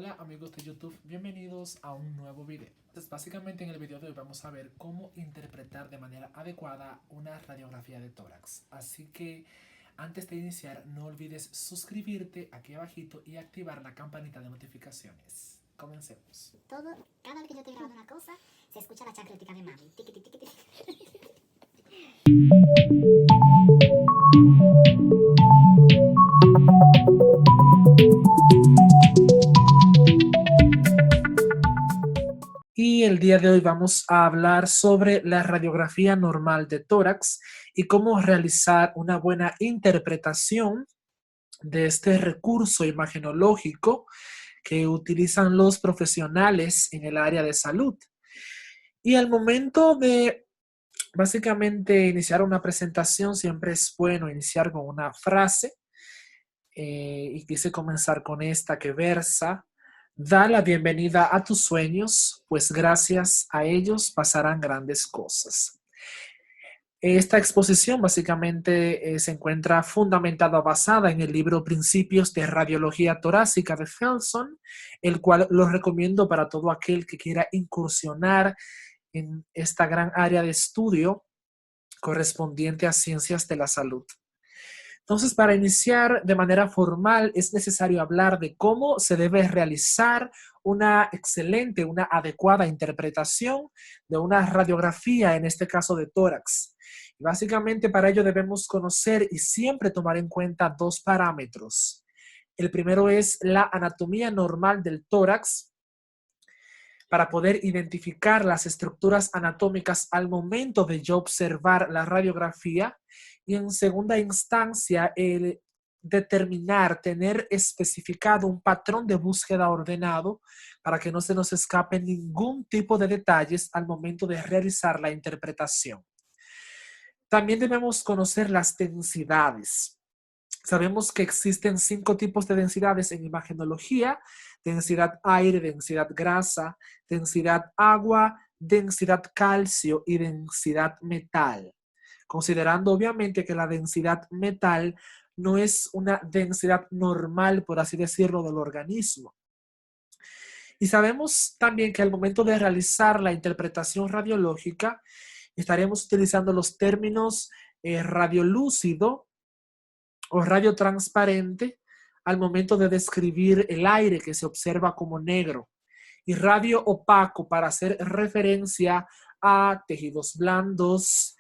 Hola amigos de YouTube, bienvenidos a un nuevo video. Entonces, básicamente en el video de hoy vamos a ver cómo interpretar de manera adecuada una radiografía de tórax. Así que antes de iniciar no olvides suscribirte aquí abajito y activar la campanita de notificaciones. Comencemos. Cada vez que yo estoy grabando una cosa, se escucha la chancletica de mami. Tiqui, tiqui, tiqui, tiqui. Y el día de hoy vamos a hablar sobre la radiografía normal de tórax y cómo realizar una buena interpretación de este recurso imagenológico que utilizan los profesionales en el área de salud. Y al momento de básicamente iniciar una presentación, siempre es bueno iniciar con una frase y quise comenzar con esta que versa: da la bienvenida a tus sueños, pues gracias a ellos pasarán grandes cosas. Esta exposición básicamente se encuentra fundamentada, basada en el libro Principios de Radiología Torácica de Felson, el cual lo recomiendo para todo aquel que quiera incursionar en esta gran área de estudio correspondiente a ciencias de la salud. Entonces, para iniciar de manera formal, es necesario hablar de cómo se debe realizar una excelente, una adecuada interpretación de una radiografía, en este caso de tórax. Y básicamente para ello debemos conocer y siempre tomar en cuenta dos parámetros. El primero es la anatomía normal del tórax, para poder identificar las estructuras anatómicas al momento de yo observar la radiografía, y en segunda instancia el determinar, tener especificado un patrón de búsqueda ordenado para que no se nos escape ningún tipo de detalles al momento de realizar la interpretación. También debemos conocer las densidades. Sabemos que existen 5 tipos de densidades en imagenología: densidad aire, densidad grasa, densidad agua, densidad calcio y densidad metal. Considerando obviamente que la densidad metal no es una densidad normal, por así decirlo, del organismo. Y sabemos también que al momento de realizar la interpretación radiológica estaremos utilizando los términos radiolúcido o radio transparente al momento de describir el aire que se observa como negro, y radio opaco para hacer referencia a tejidos blandos,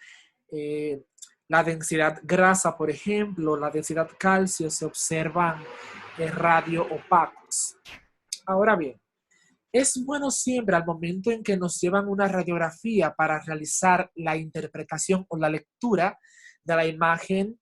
la densidad grasa, por ejemplo, la densidad calcio se observan radio opacos. Ahora bien, es bueno siempre al momento en que nos llevan una radiografía para realizar la interpretación o la lectura de la imagen,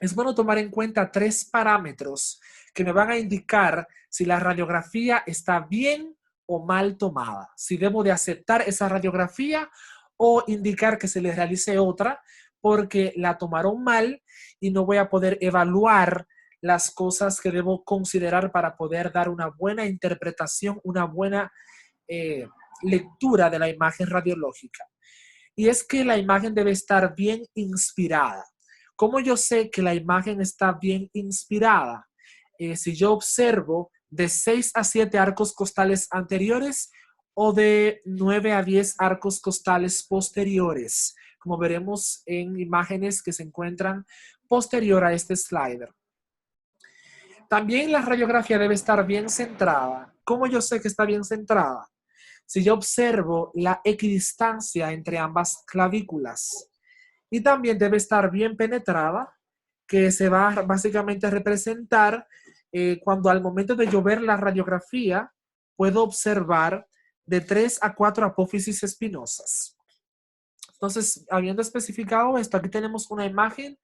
es bueno tomar en cuenta 3 parámetros que me van a indicar si la radiografía está bien o mal tomada, si debo de aceptar esa radiografía o indicar que se le realice otra porque la tomaron mal y no voy a poder evaluar las cosas que debo considerar para poder dar una buena interpretación, una buena eh, lectura de la imagen radiológica. Y es que la imagen debe estar bien inspirada. ¿Cómo yo sé que la imagen está bien inspirada? Si yo observo de 6 a 7 arcos costales anteriores o de 9 a 10 arcos costales posteriores, como veremos en imágenes que se encuentran posterior a este slider. También la radiografía debe estar bien centrada. ¿Cómo yo sé que está bien centrada? Si yo observo la equidistancia entre ambas clavículas, y también debe estar bien penetrada, que se va básicamente a representar cuando al momento de yo ver la radiografía puedo observar de 3 a 4 apófisis espinosas. Entonces, habiendo especificado esto, aquí tenemos una imagen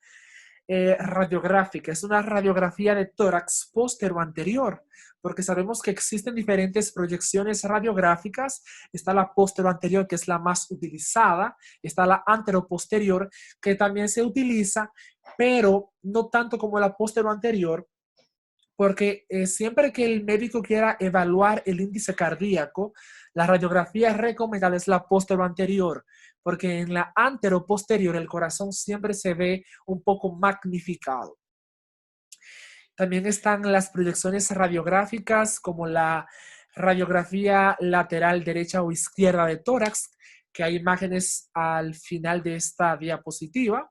radiográfica. Es una radiografía de tórax póstero anterior, porque sabemos que existen diferentes proyecciones radiográficas. Está la póstero anterior, que es la más utilizada. Está la anteroposterior, que también se utiliza, pero no tanto como la póstero anterior, porque siempre que el médico quiera evaluar el índice cardíaco, la radiografía recomendada es la póstero anterior, porque en la anteroposterior el corazón siempre se ve un poco magnificado. También están las proyecciones radiográficas como la radiografía lateral derecha o izquierda de tórax, que hay imágenes al final de esta diapositiva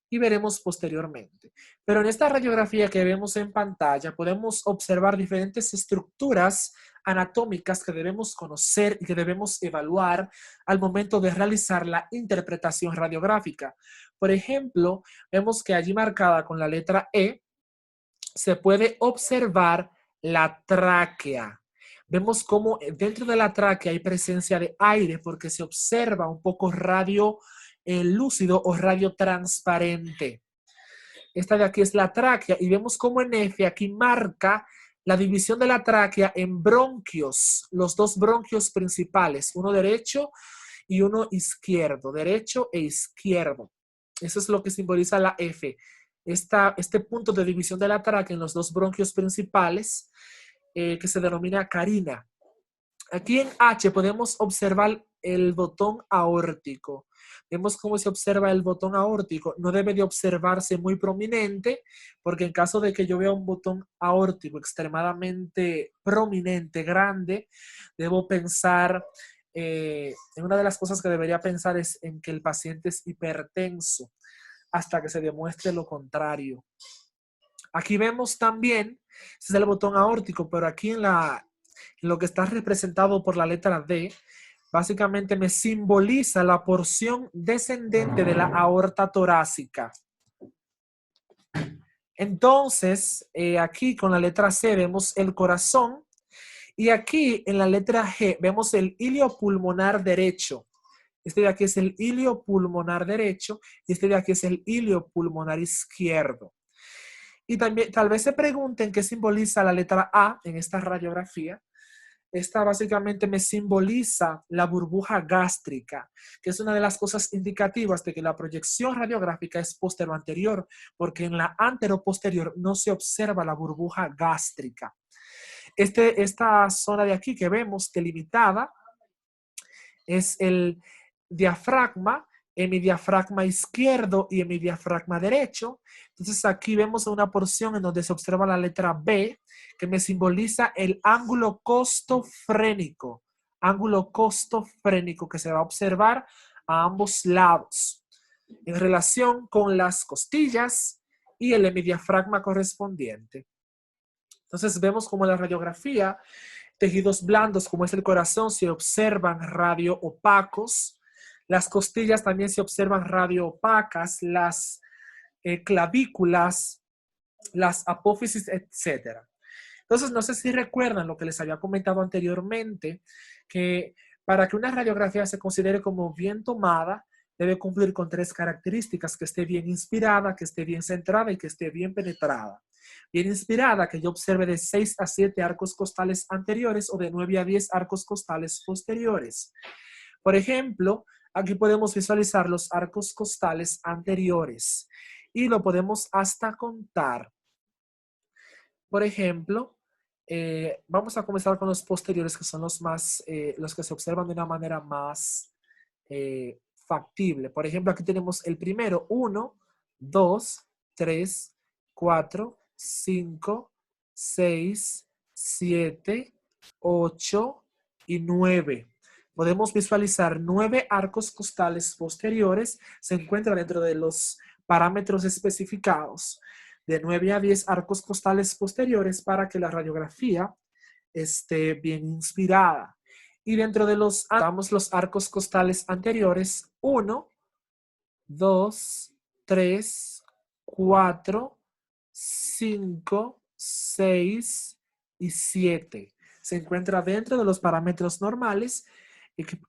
y veremos posteriormente. Pero en esta radiografía que vemos en pantalla podemos observar diferentes estructuras anatómicas que debemos conocer y que debemos evaluar al momento de realizar la interpretación radiográfica. Por ejemplo, vemos que allí marcada con la letra E se puede observar la tráquea. Vemos cómo dentro de la tráquea hay presencia de aire porque se observa un poco radio lúcido o radio transparente. Esta de aquí es la tráquea y vemos cómo en F aquí marca la división de la tráquea en bronquios, los dos bronquios principales, uno derecho y uno izquierdo, derecho e izquierdo. Eso es lo que simboliza la F. Este punto de división de la tráquea en los dos bronquios principales que se denomina carina. Aquí en H podemos observar el botón aórtico. Vemos cómo se observa el botón aórtico. No debe de observarse muy prominente, porque en caso de que yo vea un botón aórtico extremadamente prominente, grande, debo pensar, en una de las cosas que debería pensar es en que el paciente es hipertenso, hasta que se demuestre lo contrario. Aquí vemos también, este es el botón aórtico, pero aquí en lo que está representado por la letra D, básicamente me simboliza la porción descendente de la aorta torácica. Entonces, aquí con la letra C vemos el corazón y aquí en la letra G vemos el ilio pulmonar derecho. Este de aquí es el ilio pulmonar derecho y este de aquí es el ilio pulmonar izquierdo. Y también tal vez se pregunten qué simboliza la letra A en esta radiografía. Esta básicamente me simboliza la burbuja gástrica, que es una de las cosas indicativas de que la proyección radiográfica es posterior-anterior, porque en la anteroposterior no se observa la burbuja gástrica. Esta zona de aquí que vemos delimitada es el diafragma, hemidiafragma izquierdo y hemidiafragma derecho. Entonces aquí vemos una porción en donde se observa la letra B, que me simboliza el ángulo costofrénico que se va a observar a ambos lados en relación con las costillas y el hemidiafragma correspondiente. Entonces vemos como en la radiografía tejidos blandos como es el corazón se observan radioopacos, las costillas también se observan radioopacas, las clavículas, las apófisis, etc. Entonces, no sé si recuerdan lo que les había comentado anteriormente, que para que una radiografía se considere como bien tomada, debe cumplir con 3 características: que esté bien inspirada, que esté bien centrada y que esté bien penetrada. Bien inspirada, que yo observe de 6 a 7 arcos costales anteriores o de 9 a 10 arcos costales posteriores. Por ejemplo, aquí podemos visualizar los arcos costales anteriores y lo podemos hasta contar. Por ejemplo, vamos a comenzar con los posteriores, que son los que se observan de una manera más factible. Por ejemplo, aquí tenemos el primero: 1, 2, 3, 4, 5, 6, 7, 8 y 9. Podemos visualizar 9 arcos costales posteriores. Se encuentra dentro de los parámetros especificados de 9 a 10 arcos costales posteriores para que la radiografía esté bien inspirada. Y dentro de los arcos costales anteriores: 1, 2, 3, 4, 5, 6 y 7. Se encuentra dentro de los parámetros normales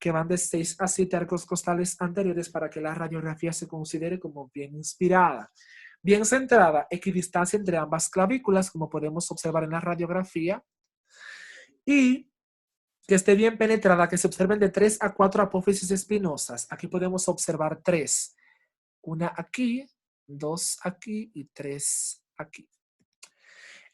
que van de 6 a 7 arcos costales anteriores para que la radiografía se considere como bien inspirada. Bien centrada, equidistancia entre ambas clavículas, como podemos observar en la radiografía, y que esté bien penetrada, que se observen de 3 a 4 apófisis espinosas. Aquí podemos observar 3. Una aquí, 2 aquí y 3 aquí.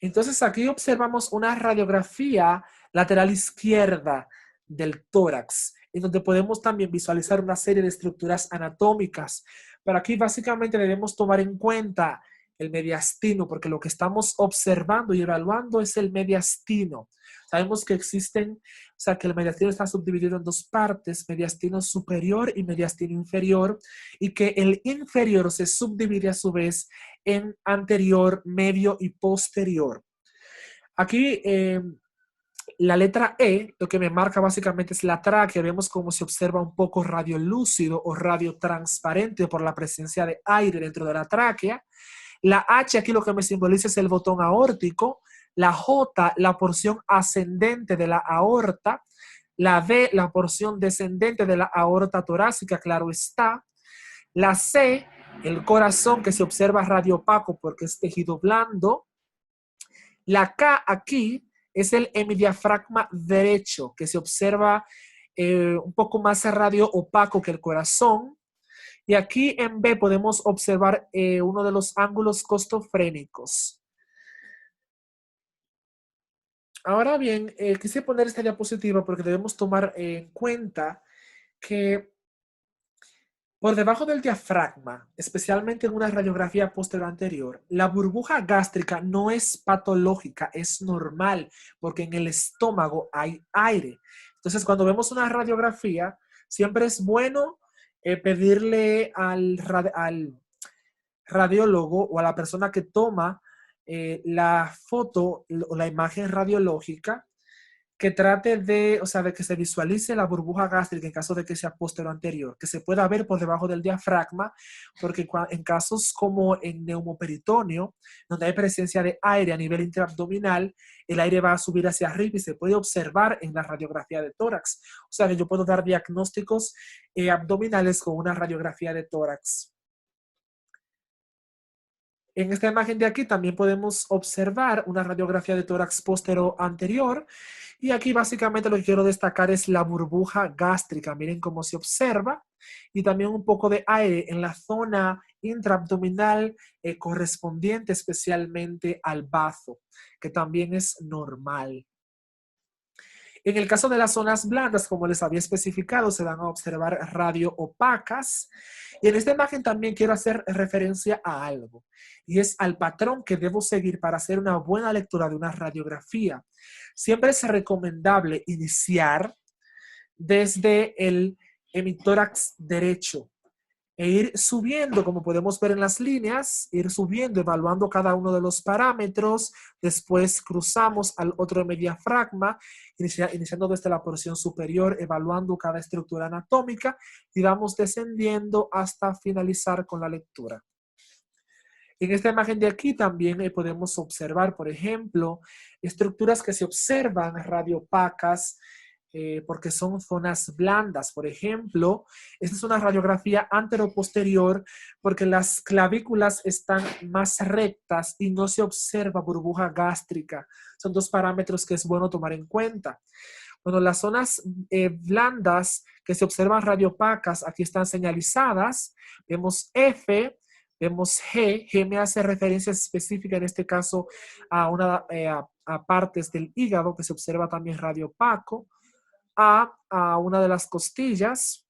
Entonces aquí observamos una radiografía lateral izquierda del tórax, en donde podemos también visualizar una serie de estructuras anatómicas. Pero aquí básicamente debemos tomar en cuenta el mediastino, porque lo que estamos observando y evaluando es el mediastino. Sabemos que existen, o sea, que el mediastino está subdividido en dos partes, mediastino superior y mediastino inferior, y que el inferior se subdivide a su vez en anterior, medio y posterior. Aquí la letra E, lo que me marca básicamente es la tráquea. Vemos cómo se observa un poco radiolúcido o radiotransparente por la presencia de aire dentro de la tráquea. La H aquí lo que me simboliza es el botón aórtico. La J, la porción ascendente de la aorta. La D, la porción descendente de la aorta torácica, claro está. La C, el corazón que se observa radiopaco porque es tejido blando. La K aquí es el hemidiafragma derecho, que se observa un poco más radio opaco que el corazón. Y aquí en B podemos observar uno de los ángulos costofrénicos. Ahora bien, quise poner esta diapositiva porque debemos tomar en cuenta que por debajo del diafragma, especialmente en una radiografía posterior anterior, la burbuja gástrica no es patológica, es normal, porque en el estómago hay aire. Entonces, cuando vemos una radiografía, siempre es bueno pedirle al radiólogo o a la persona que toma la foto o la imagen radiológica que trate de, o sea, de que se visualice la burbuja gástrica en caso de que sea posterior anterior, que se pueda ver por debajo del diafragma, porque en casos como en neumoperitoneo, donde hay presencia de aire a nivel intraabdominal, el aire va a subir hacia arriba y se puede observar en la radiografía de tórax. O sea que yo puedo dar diagnósticos abdominales con una radiografía de tórax. En esta imagen de aquí también podemos observar una radiografía de tórax posterior anterior. Y aquí básicamente lo que quiero destacar es la burbuja gástrica. Miren cómo se observa. Y también un poco de aire en la zona intraabdominal correspondiente especialmente al bazo, que también es normal. En el caso de las zonas blandas, como les había especificado, se van a observar radio opacas. Y en esta imagen también quiero hacer referencia a algo, y es al patrón que debo seguir para hacer una buena lectura de una radiografía. Siempre es recomendable iniciar desde el hemitórax derecho e ir subiendo, como podemos ver en las líneas, ir subiendo, evaluando cada uno de los parámetros. Después cruzamos al otro hemidiafragma, iniciando desde la porción superior, evaluando cada estructura anatómica, y vamos descendiendo hasta finalizar con la lectura. En esta imagen de aquí también podemos observar, por ejemplo, estructuras que se observan radiopacas, porque son zonas blandas. Por ejemplo, esta es una radiografía anteroposterior porque las clavículas están más rectas y no se observa burbuja gástrica. Son dos parámetros que es bueno tomar en cuenta. Bueno, las zonas blandas que se observan radiopacas aquí están señalizadas. Vemos F, vemos G. G me hace referencia específica en este caso a partes del hígado que se observa también radiopaco. A una de las costillas.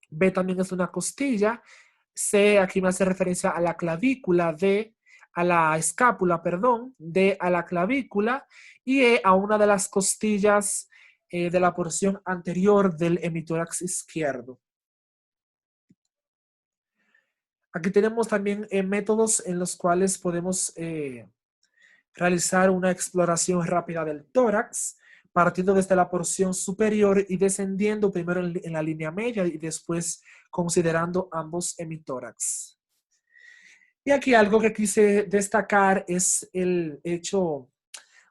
B también es una costilla. C aquí me hace referencia a la clavícula. D a la escápula, perdón. D a la clavícula. Y E a una de las costillas de la porción anterior del hemitórax izquierdo. Aquí tenemos también métodos en los cuales podemos realizar una exploración rápida del tórax, partiendo desde la porción superior y descendiendo primero en la línea media y después considerando ambos hemitórax. Y aquí algo que quise destacar es el hecho,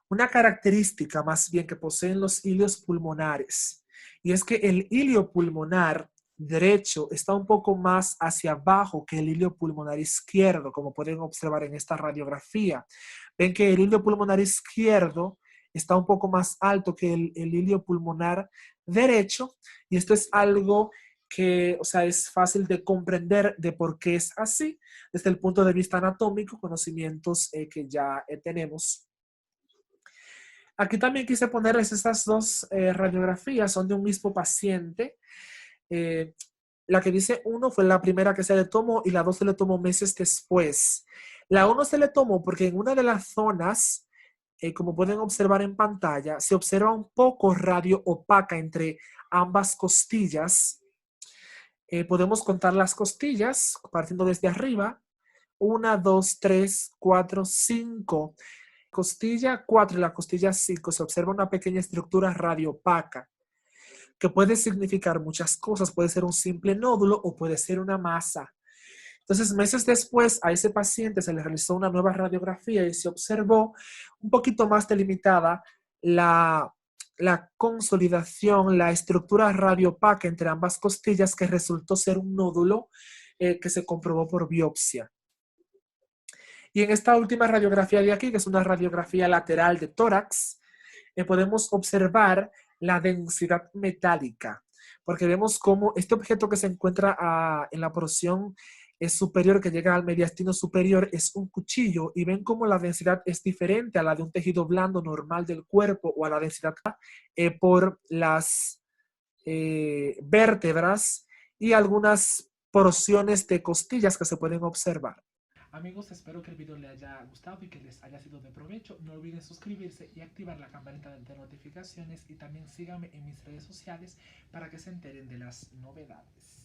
una característica más bien que poseen los ilios pulmonares. Y es que el ilio pulmonar derecho está un poco más hacia abajo que el ilio pulmonar izquierdo, como pueden observar en esta radiografía. Ven que el ilio pulmonar izquierdo está un poco más alto que el ilio pulmonar derecho, y esto es algo que, o sea, es fácil de comprender de por qué es así desde el punto de vista anatómico, conocimientos que ya tenemos. Aquí también quise ponerles estas dos radiografías, son de un mismo paciente. La que dice 1 fue la primera que se le tomó y la 2 se le tomó meses después. La O no se le tomó porque en una de las zonas, como pueden observar en pantalla, se observa un poco radio opaca entre ambas costillas. Podemos contar las costillas partiendo desde arriba. 1, 2, 3, 4, 5. Costilla 4 y la costilla 5 se observa una pequeña estructura radiopaca que puede significar muchas cosas. Puede ser un simple nódulo o puede ser una masa. Entonces, meses después, a ese paciente se le realizó una nueva radiografía y se observó un poquito más delimitada la consolidación, la estructura radiopaca entre ambas costillas que resultó ser un nódulo que se comprobó por biopsia. Y en esta última radiografía de aquí, que es una radiografía lateral de tórax, podemos observar la densidad metálica, porque vemos cómo este objeto que se encuentra en la porción superior, que llega al mediastino superior, es un cuchillo, y ven cómo la densidad es diferente a la de un tejido blando normal del cuerpo o a la densidad por las vértebras y algunas porciones de costillas que se pueden observar. Amigos, espero que el video les haya gustado y que les haya sido de provecho. No olviden suscribirse y activar la campanita de notificaciones, y también síganme en mis redes sociales para que se enteren de las novedades.